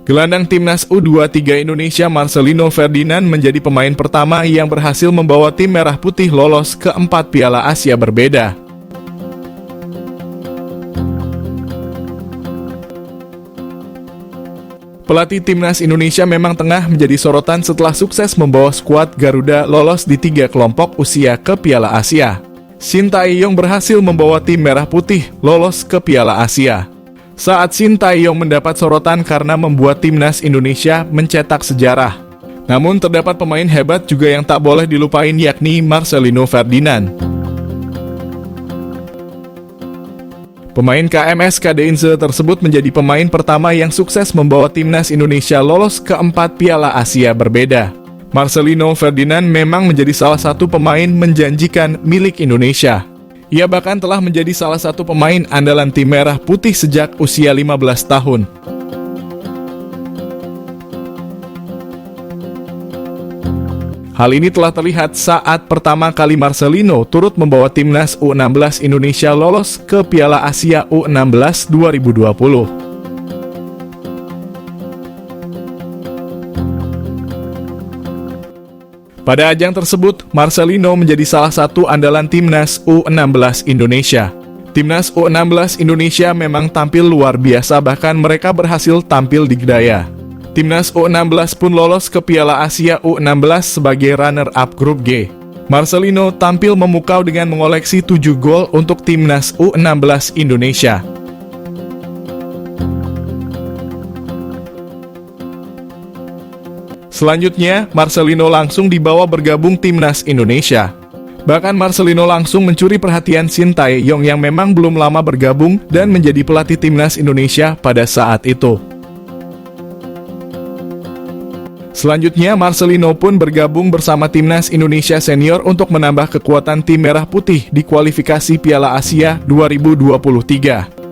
Gelandang timnas U23 Indonesia Marcelino Ferdinand menjadi pemain pertama yang berhasil membawa tim merah putih lolos ke 4 Piala Asia berbeda. Pelatih timnas Indonesia memang tengah menjadi sorotan setelah sukses membawa skuad Garuda lolos di 3 kelompok usia ke Piala Asia. Shin Tae-yong berhasil membawa tim merah putih lolos ke Piala Asia. Saat Shin Tae-yong mendapat sorotan karena membuat timnas Indonesia mencetak sejarah. Namun terdapat pemain hebat juga yang tak boleh dilupain, yakni Marcelino Ferdinand. Pemain KMS Kadeinze tersebut menjadi pemain pertama yang sukses membawa timnas Indonesia lolos ke 4 Piala Asia berbeda. Marcelino Ferdinand memang menjadi salah satu pemain menjanjikan milik Indonesia. Ia bahkan telah menjadi salah satu pemain andalan tim merah putih sejak usia 15 tahun. Hal ini telah terlihat saat pertama kali Marcelino turut membawa timnas U16 Indonesia lolos ke Piala Asia U16 2020. Pada ajang tersebut, Marcelino menjadi salah satu andalan timnas U16 Indonesia. Timnas U16 Indonesia memang tampil luar biasa, bahkan mereka berhasil tampil di Gdaya. Timnas U16 pun lolos ke Piala Asia U16 sebagai runner-up grup G. Marcelino tampil memukau dengan mengoleksi 7 gol untuk timnas U16 Indonesia. Selanjutnya, Marcelino langsung dibawa bergabung timnas Indonesia. Bahkan Marcelino langsung mencuri perhatian Shin Tae-yong yang memang belum lama bergabung dan menjadi pelatih timnas Indonesia pada saat itu. Selanjutnya, Marcelino pun bergabung bersama timnas Indonesia senior untuk menambah kekuatan tim merah putih di kualifikasi Piala Asia 2023.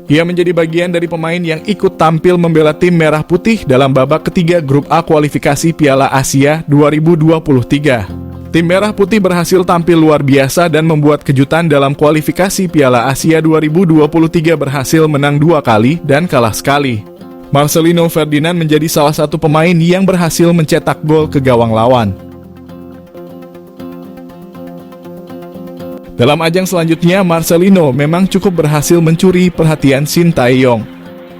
Ia menjadi bagian dari pemain yang ikut tampil membela tim merah putih dalam babak ketiga grup A kualifikasi Piala Asia 2023. Tim merah putih berhasil tampil luar biasa dan membuat kejutan dalam kualifikasi Piala Asia 2023, berhasil menang 2 kali dan kalah sekali. Marcelino Ferdinand menjadi salah satu pemain yang berhasil mencetak gol ke gawang lawan. Dalam ajang selanjutnya, Marcelino memang cukup berhasil mencuri perhatian Shin Tae-yong.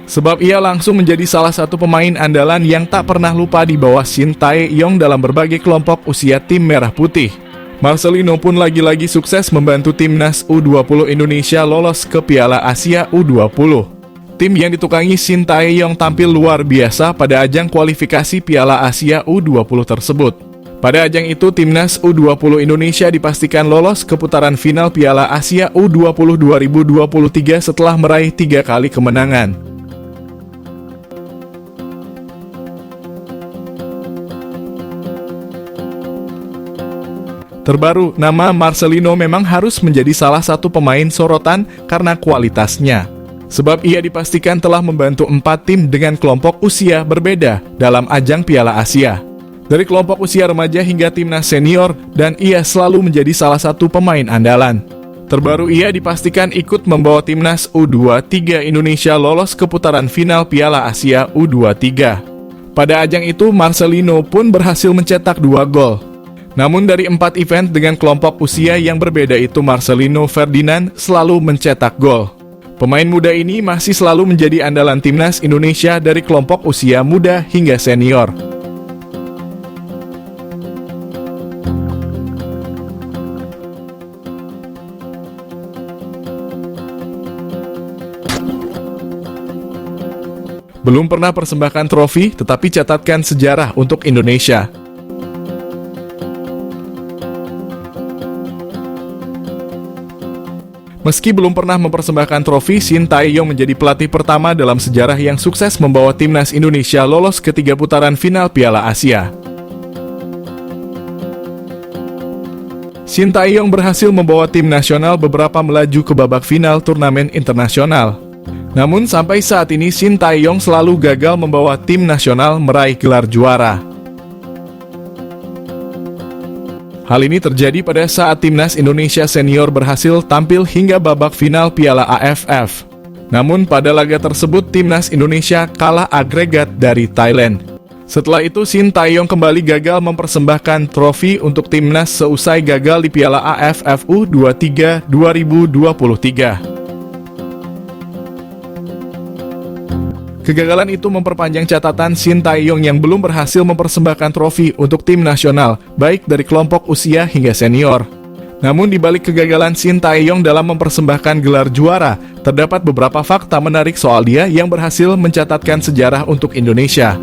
Sebab ia langsung menjadi salah satu pemain andalan yang tak pernah lupa di bawah Shin Tae-yong dalam berbagai kelompok usia tim merah putih. Marcelino pun lagi-lagi sukses membantu timnas U20 Indonesia lolos ke Piala Asia U20. Tim yang ditukangi Shin Tae-yong tampil luar biasa pada ajang kualifikasi Piala Asia U20 tersebut. Pada ajang itu, timnas U20 Indonesia dipastikan lolos ke putaran final Piala Asia U20 2023 setelah meraih 3 kali kemenangan. Terbaru, nama Marcelino memang harus menjadi salah satu pemain sorotan karena kualitasnya. Sebab ia dipastikan telah membantu 4 tim dengan kelompok usia berbeda dalam ajang Piala Asia. Dari kelompok usia remaja hingga timnas senior, dan ia selalu menjadi salah satu pemain andalan. Terbaru, ia dipastikan ikut membawa timnas U23 Indonesia lolos ke putaran final Piala Asia U23. Pada ajang itu, Marcelino pun berhasil mencetak 2 gol. Namun dari 4 event dengan kelompok usia yang berbeda itu, Marcelino Ferdinand selalu mencetak gol. Pemain muda ini masih selalu menjadi andalan timnas Indonesia dari kelompok usia muda hingga senior. Belum pernah persembahkan trofi, tetapi catatkan sejarah untuk Indonesia. Meski belum pernah mempersembahkan trofi, Shin Tae-yong menjadi pelatih pertama dalam sejarah yang sukses membawa timnas Indonesia lolos ke 3 putaran final Piala Asia. Shin Tae-yong berhasil membawa tim nasional beberapa melaju ke babak final turnamen internasional. Namun sampai saat ini Shin Tae-yong selalu gagal membawa tim nasional meraih gelar juara. Hal ini terjadi pada saat timnas Indonesia senior berhasil tampil hingga babak final Piala AFF. Namun pada laga tersebut timnas Indonesia kalah agregat dari Thailand. Setelah itu Shin Tae-yong kembali gagal mempersembahkan trofi untuk timnas seusai gagal di Piala AFF U23 2023. Kegagalan itu memperpanjang catatan Shin Tae-yong yang belum berhasil mempersembahkan trofi untuk tim nasional, baik dari kelompok usia hingga senior. Namun di balik kegagalan Shin Tae-yong dalam mempersembahkan gelar juara, terdapat beberapa fakta menarik soal dia yang berhasil mencatatkan sejarah untuk Indonesia.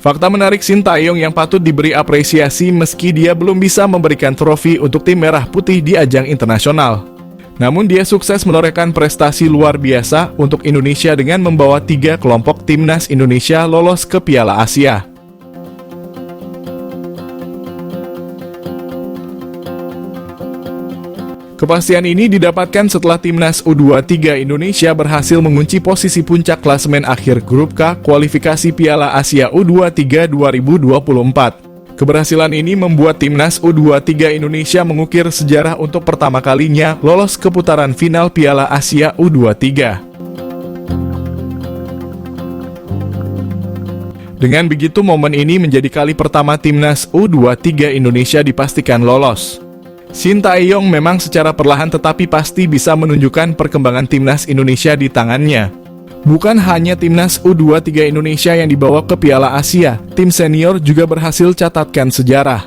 Fakta menarik Shin Tae-yong yang patut diberi apresiasi meski dia belum bisa memberikan trofi untuk tim merah putih di ajang internasional. Namun dia sukses menorehkan prestasi luar biasa untuk Indonesia dengan membawa 3 kelompok timnas Indonesia lolos ke Piala Asia. Kepastian ini didapatkan setelah timnas U23 Indonesia berhasil mengunci posisi puncak klasemen akhir Grup K kualifikasi Piala Asia U23 2024. Keberhasilan ini membuat timnas U23 Indonesia mengukir sejarah untuk pertama kalinya lolos ke putaran final Piala Asia U23. Dengan begitu, momen ini menjadi kali pertama timnas U23 Indonesia dipastikan lolos. Shin Tae-yong memang secara perlahan tetapi pasti bisa menunjukkan perkembangan timnas Indonesia di tangannya. Bukan hanya timnas U23 Indonesia yang dibawa ke Piala Asia, tim senior juga berhasil catatkan sejarah.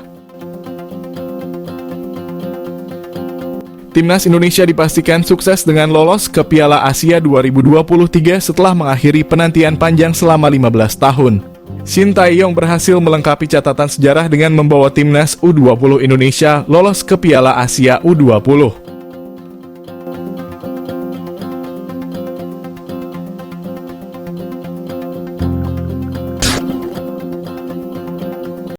Timnas Indonesia dipastikan sukses dengan lolos ke Piala Asia 2023 setelah mengakhiri penantian panjang selama 15 tahun. Shin Tae-yong berhasil melengkapi catatan sejarah dengan membawa timnas U20 Indonesia lolos ke Piala Asia U20.